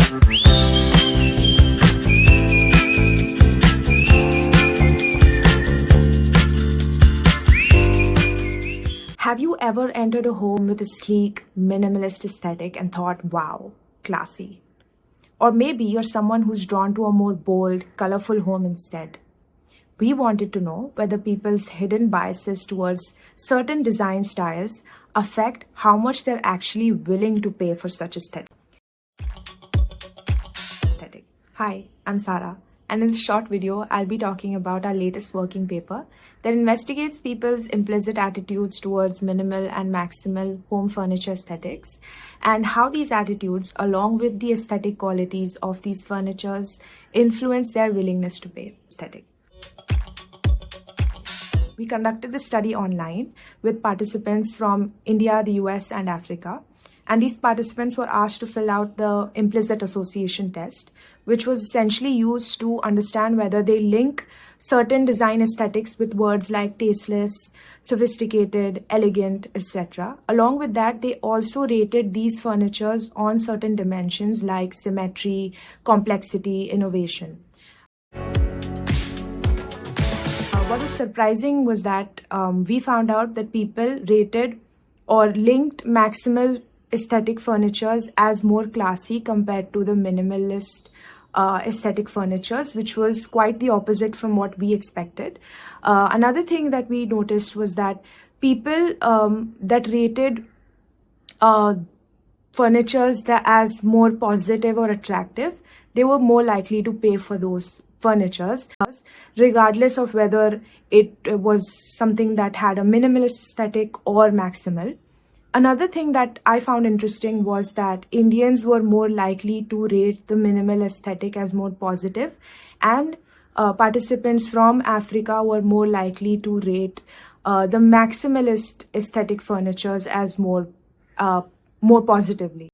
Have you ever entered a home with a sleek, minimalist aesthetic and thought, wow, classy? Or maybe you're someone who's drawn to a more bold, colorful home instead. We wanted to know whether people's hidden biases towards certain design styles affect how much they're actually willing to pay for such aesthetic. Hi, I'm Sarah, and in this short video, I'll be talking about our latest working paper that investigates people's implicit attitudes towards minimal and maximal home furniture aesthetics and how these attitudes, along with the aesthetic qualities of these furnitures, influence their willingness to pay aesthetic. We conducted the study online with participants from India, the US, and Africa. And these participants were asked to fill out the implicit association test, which was essentially used to understand whether they link certain design aesthetics with words like tasteless, sophisticated, elegant, etc. Along with that, they also rated these furnitures on certain dimensions like symmetry, complexity, innovation. What was surprising was that we found out that people rated or linked maximal aesthetic furnitures as more classy compared to the minimalist aesthetic furnitures, which was quite the opposite from what we expected. Another thing that we noticed was that people that rated furnitures that as more positive or attractive, they were more likely to pay for those furnitures, regardless of whether it was something that had a minimalist aesthetic or maximal. Another thing that I found interesting was that Indians were more likely to rate the minimal aesthetic as more positive, and participants from Africa were more likely to rate the maximalist aesthetic furnitures as more positively.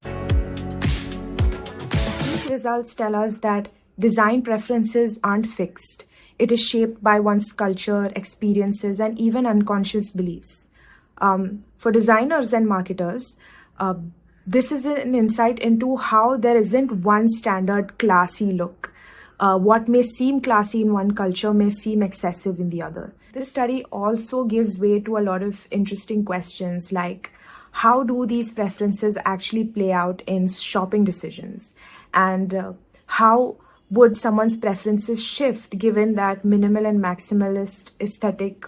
These results tell us that design preferences aren't fixed. It is shaped by one's culture, experiences, and even unconscious beliefs. For designers and marketers, this is an insight into how there isn't one standard classy look. What may seem classy in one culture may seem excessive in the other. This study also gives way to a lot of interesting questions like, how do these preferences actually play out in shopping decisions? And how would someone's preferences shift given that minimal and maximalist aesthetic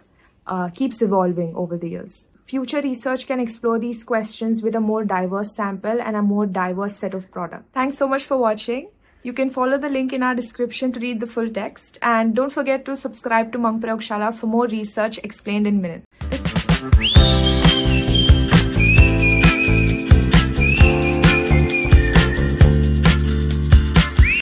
keeps evolving over the years? Future research can explore these questions with a more diverse sample and a more diverse set of products. Thanks so much for watching. You can follow the link in our description to read the full text. And don't forget to subscribe to Monk Prayogshala for more research explained in minutes.